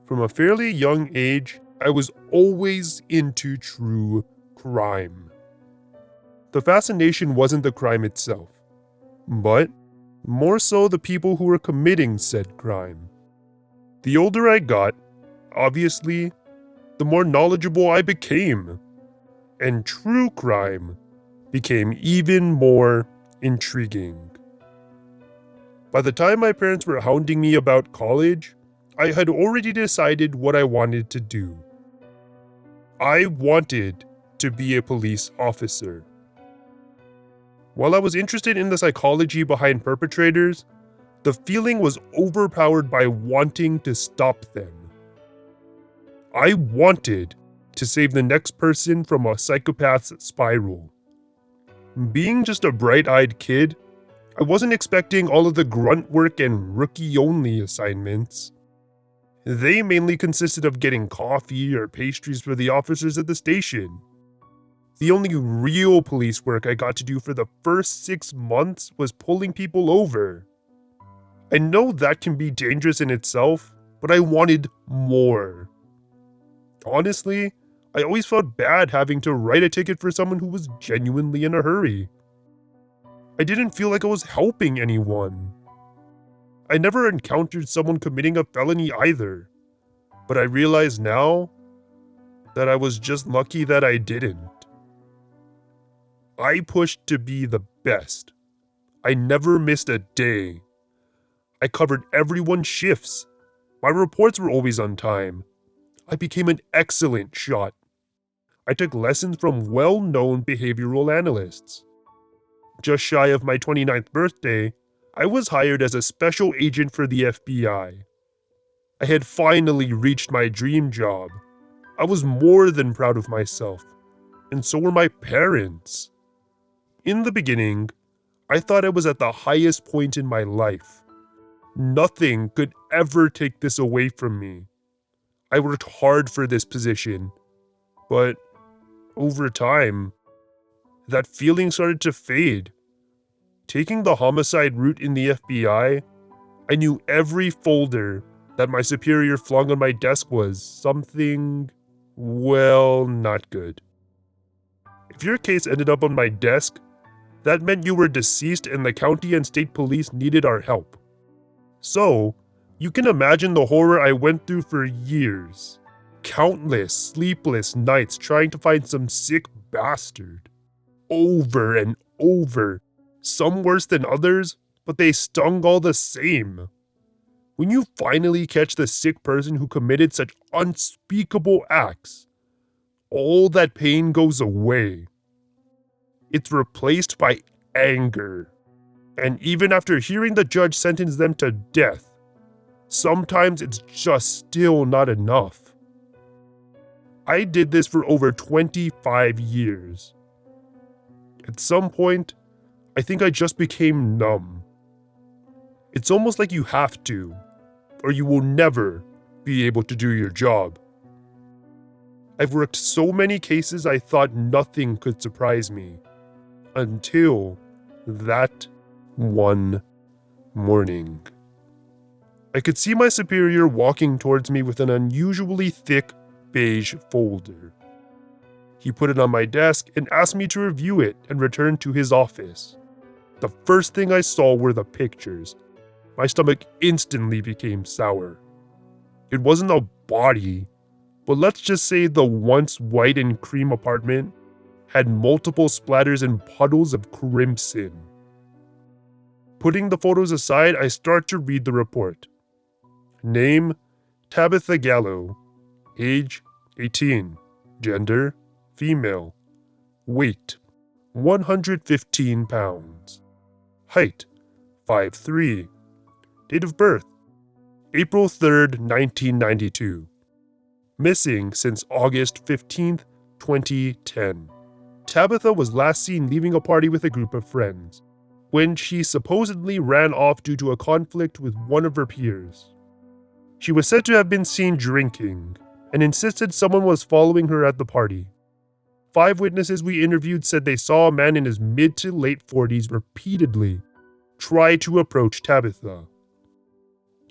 From a fairly young age, I was always into true crime. The fascination wasn't the crime itself, but more so the people who were committing said crime. The older I got, obviously, the more knowledgeable I became, and true crime became even more intriguing. By the time my parents were hounding me about college, I had already decided what I wanted to do. I wanted to be a police officer. While I was interested in the psychology behind perpetrators, the feeling was overpowered by wanting to stop them. I wanted to save the next person from a psychopath's spiral. Being just a bright-eyed kid, I wasn't expecting all of the grunt work and rookie-only assignments. They mainly consisted of getting coffee or pastries for the officers at the station. The only real police work I got to do for the first 6 months was pulling people over. I know that can be dangerous in itself, but I wanted more. Honestly, I always felt bad having to write a ticket for someone who was genuinely in a hurry. I didn't feel like I was helping anyone. I never encountered someone committing a felony either, but I realize now that I was just lucky that I didn't. I pushed to be the best. I never missed a day. I covered everyone's shifts. My reports were always on time. I became an excellent shot. I took lessons from well-known behavioral analysts. Just shy of my 29th birthday, I was hired as a special agent for the FBI. I had finally reached my dream job. I was more than proud of myself, and so were my parents. In the beginning, I thought I was at the highest point in my life. Nothing could ever take this away from me. I worked hard for this position, but over time, that feeling started to fade. Taking the homicide route in the FBI, I knew every folder that my superior flung on my desk was something, well, not good. If your case ended up on my desk, that meant you were deceased and the county and state police needed our help. So, you can imagine the horror I went through for years. Countless sleepless nights trying to find some sick bastard. Over and over. Some worse than others, but they stung all the same. When you finally catch the sick person who committed such unspeakable acts, all that pain goes away. It's replaced by anger. And even after hearing the judge sentence them to death, sometimes it's just still not enough. I did this for over 25 years. At some point, I think I just became numb. It's almost like you have to, or you will never be able to do your job. I've worked so many cases I thought nothing could surprise me, until that one morning. I could see my superior walking towards me with an unusually thick beige folder. He put it on my desk and asked me to review it and return to his office. The first thing I saw were the pictures. My stomach instantly became sour. It wasn't a body, but let's just say the once white and cream apartment had multiple splatters and puddles of crimson. Putting the photos aside, I start to read the report. Name, Tabitha Gallo. Age, 18. Gender, female. Weight, 115 pounds. Height, 5'3". Date of birth, April 3rd, 1992. Missing since August 15th, 2010. Tabitha was last seen leaving a party with a group of friends, when she supposedly ran off due to a conflict with one of her peers. She was said to have been seen drinking, and insisted someone was following her at the party. 5 witnesses we interviewed said they saw a man in his mid to late 40s repeatedly try to approach Tabitha.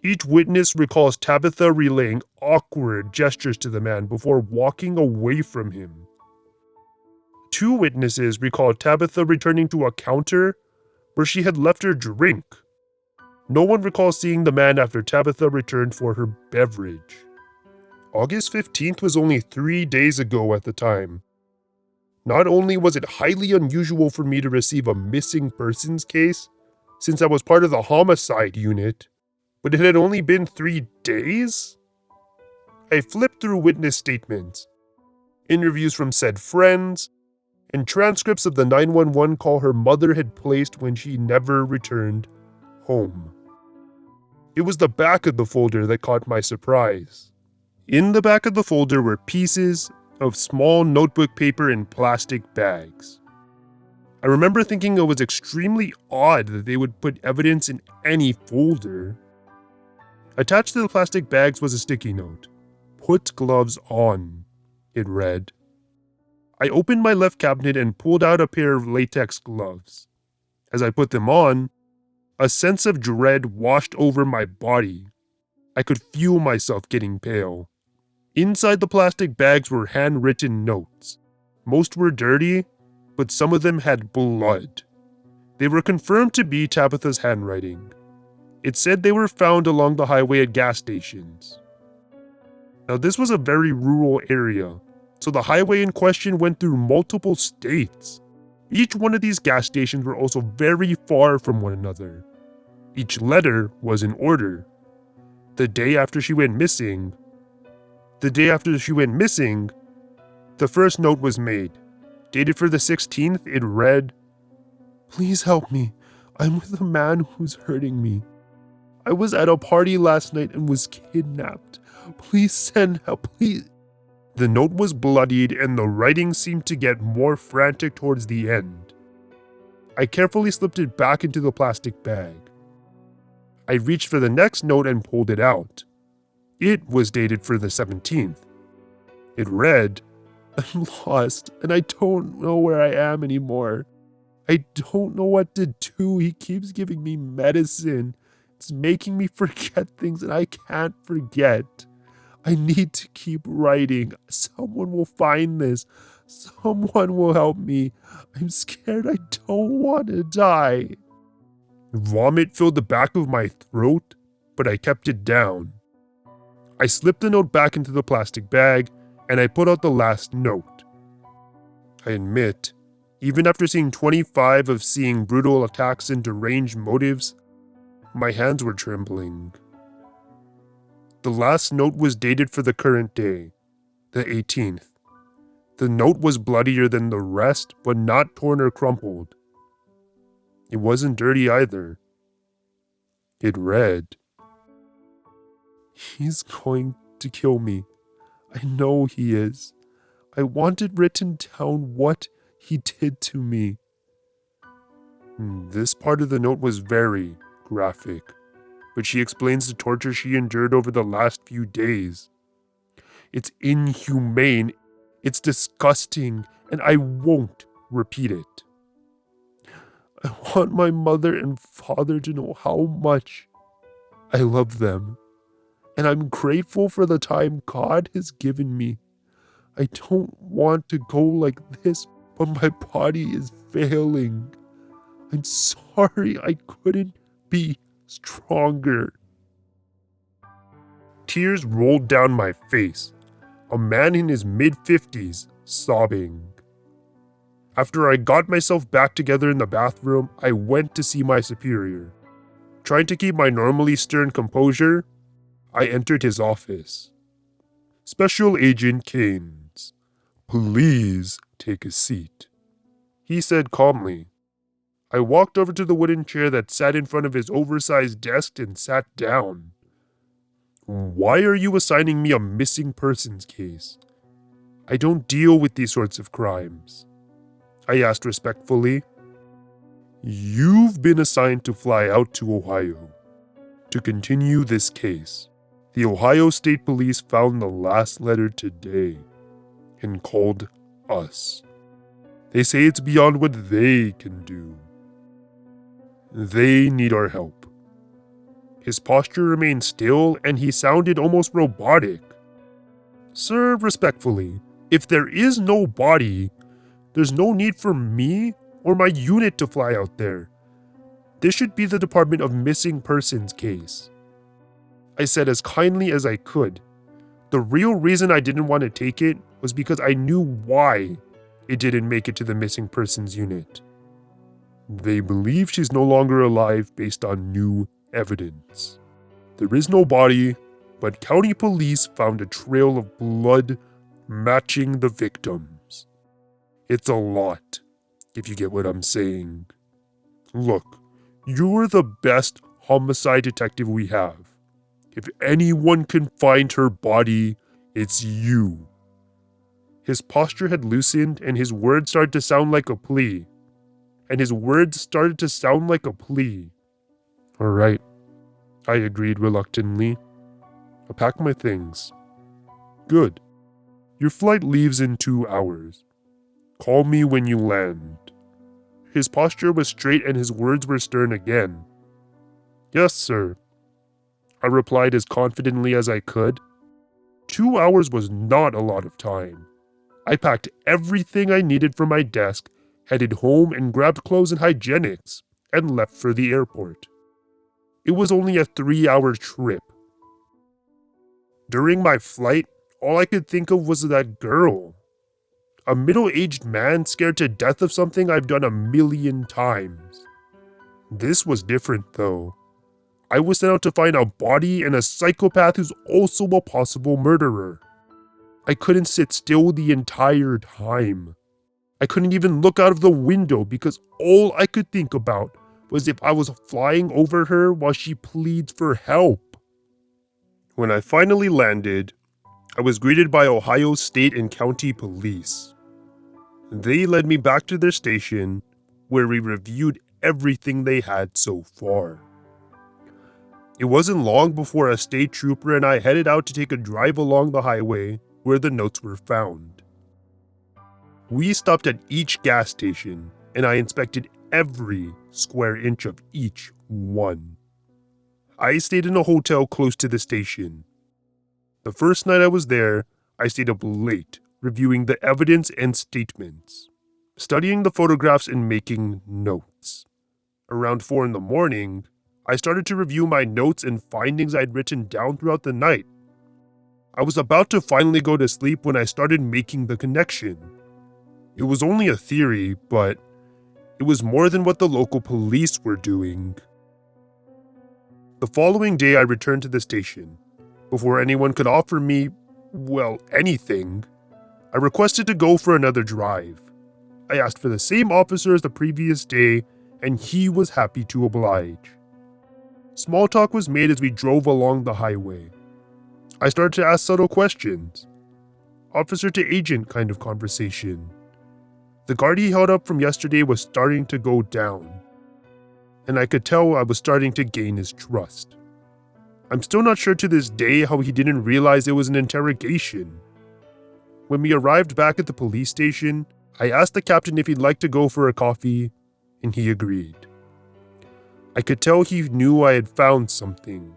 Each witness recalls Tabitha relaying awkward gestures to the man before walking away from him. 2 witnesses recall Tabitha returning to a counter where she had left her drink. No one recalls seeing the man after Tabitha returned for her beverage. August 15th was only 3 days ago at the time. Not only was it highly unusual for me to receive a missing persons case, since I was part of the homicide unit, but it had only been 3 days? I flipped through witness statements, interviews from said friends, and transcripts of the 911 call her mother had placed when she never returned home. It was the back of the folder that caught my surprise. In the back of the folder were pieces of small notebook paper in plastic bags. I remember thinking it was extremely odd that they would put evidence in any folder. Attached to the plastic bags was a sticky note. "Put gloves on," it read. I opened my left cabinet and pulled out a pair of latex gloves. As I put them on, a sense of dread washed over my body. I could feel myself getting pale. Inside the plastic bags were handwritten notes. Most were dirty, but some of them had blood. They were confirmed to be Tabitha's handwriting. It said they were found along the highway at gas stations. Now, this was a very rural area, so the highway in question went through multiple states. Each one of these gas stations were also very far from one another. Each letter was in order. The day after she went missing, the first note was made. Dated for the 16th, it read, "Please help me. I'm with a man who's hurting me. I was at a party last night and was kidnapped. Please send help, please." The note was bloodied and the writing seemed to get more frantic towards the end. I carefully slipped it back into the plastic bag. I reached for the next note and pulled it out. It was dated for the 17th. It read, "I'm lost and I don't know where I am anymore. I don't know what to do. He keeps giving me medicine. It's making me forget things and I can't forget. I need to keep writing. Someone will find this. Someone will help me. I'm scared. I don't want to die." Vomit filled the back of my throat, but I kept it down. I slipped the note back into the plastic bag, and I put out the last note. I admit, even after seeing 25 of seeing brutal attacks and deranged motives, my hands were trembling. The last note was dated for the current day, the 18th. The note was bloodier than the rest, but not torn or crumpled. It wasn't dirty either. It read, "He's going to kill me. I know he is. I want it written down what he did to me." This part of the note was very graphic, but she explains the torture she endured over the last few days. It's inhumane, it's disgusting, and I won't repeat it. "I want my mother and father to know how much I love them, and I'm grateful for the time God has given me. I don't want to go like this, but my body is failing. I'm sorry I couldn't be stronger." Tears rolled down my face. A man in his mid-50s, sobbing. After I got myself back together in the bathroom, I went to see my superior. Trying to keep my normally stern composure, I entered his office. "Special Agent Keynes, please take a seat," he said calmly. I walked over to the wooden chair that sat in front of his oversized desk and sat down. "Why are you assigning me a missing persons case? I don't deal with these sorts of crimes," I asked respectfully. "You've been assigned to fly out to Ohio to continue this case. The Ohio State Police found the last letter today and called us. They say it's beyond what they can do. They need our help. His posture remained still and he sounded almost robotic. Sir, respectfully, if there is no body, there's no need for me or my unit to fly out there. This should be the Department of Missing Persons case. I said as kindly as I could. The real reason I didn't want to take it was because I knew why it didn't make it to the Missing Persons unit. They believe she's no longer alive based on new evidence. There is no body, but county police found a trail of blood matching the victims. It's a lot, if you get what I'm saying. Look, you're the best homicide detective we have. If anyone can find her body, it's you. His posture had loosened and his words started to sound like a plea. All right, I agreed reluctantly. I packed my things. Good. Your flight leaves in 2 hours. Call me when you land. His posture was straight and his words were stern again. Yes, sir, I replied as confidently as I could. 2 hours was not a lot of time. I packed everything I needed for my desk, headed home and grabbed clothes and hygienics, and left for the airport. It was only a 3-hour trip. During my flight, all I could think of was that girl. A middle-aged man scared to death of something I've done 1,000,000 times. This was different, though. I was sent out to find a body and a psychopath who's also a possible murderer. I couldn't sit still the entire time. I couldn't even look out of the window because all I could think about was if I was flying over her while she pleads for help. When I finally landed, I was greeted by Ohio State and County Police. They led me back to their station, where we reviewed everything they had so far. It wasn't long before a state trooper and I headed out to take a drive along the highway where the notes were found. We stopped at each gas station, and I inspected every square inch of each one. I stayed in a hotel close to the station. The first night I was there, I stayed up late, reviewing the evidence and statements, studying the photographs and making notes. Around 4 in the morning, I started to review my notes and findings I'd written down throughout the night. I was about to finally go to sleep when I started making the connection. It was only a theory, but it was more than what the local police were doing. The following day, I returned to the station. Before anyone could offer me, well, anything, I requested to go for another drive. I asked for the same officer as the previous day, and he was happy to oblige. Small talk was made as we drove along the highway. I started to ask subtle questions. Officer to agent kind of conversation. The guard he held up from yesterday was starting to go down, and I could tell I was starting to gain his trust. I'm still not sure to this day how he didn't realize it was an interrogation. When we arrived back at the police station, I asked the captain if he'd like to go for a coffee, and he agreed. I could tell he knew I had found something.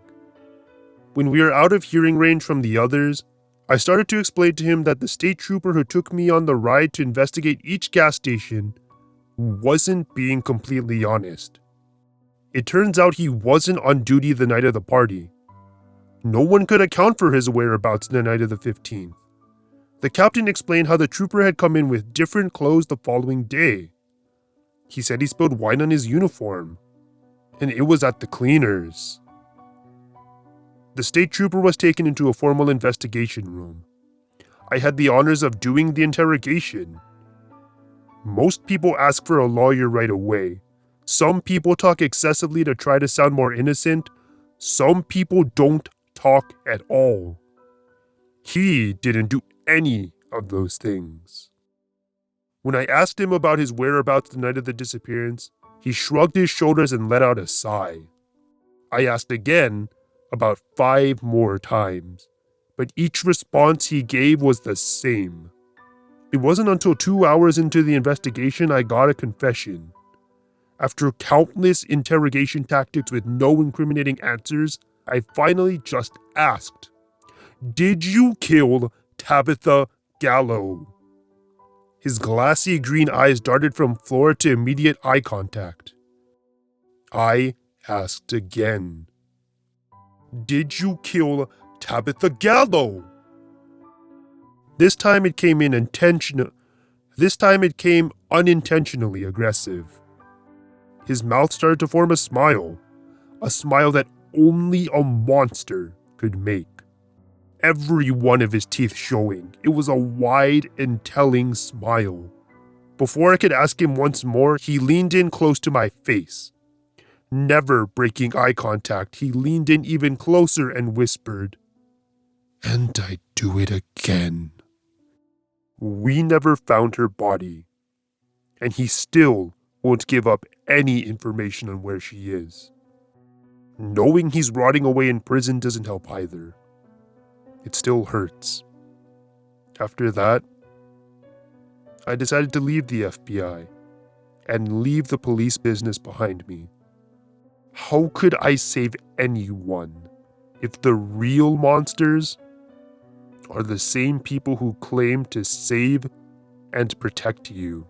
When we were out of hearing range from the others, I started to explain to him that the state trooper who took me on the ride to investigate each gas station wasn't being completely honest. It turns out he wasn't on duty the night of the party. No one could account for his whereabouts the night of the 15th. The captain explained how the trooper had come in with different clothes the following day. He said he spilled wine on his uniform, and it was at the cleaners. The state trooper was taken into a formal investigation room. I had the honors of doing the interrogation. Most people ask for a lawyer right away. Some people talk excessively to try to sound more innocent. Some people don't talk at all. He didn't do any of those things. When I asked him about his whereabouts the night of the disappearance, he shrugged his shoulders and let out a sigh. I asked again, about 5 more times, but each response he gave was the same. It wasn't until 2 hours into the investigation I got a confession. After countless interrogation tactics with no incriminating answers, I finally just asked, "Did you kill Tabitha Gallo?" His glassy green eyes darted from floor to immediate eye contact. I asked again, "Did you kill Tabitha Gallo?" This time it came unintentionally aggressive. His mouth started to form a smile that only a monster could make. Every one of his teeth showing. It was a wide and telling smile. Before I could ask him once more, he leaned in close to my face. Never breaking eye contact, he leaned in even closer and whispered, "And I'd do it again." We never found her body, and he still won't give up any information on where she is. Knowing he's rotting away in prison doesn't help either. It still hurts. After that, I decided to leave the FBI and leave the police business behind me. How could I save anyone if the real monsters are the same people who claim to save and protect you?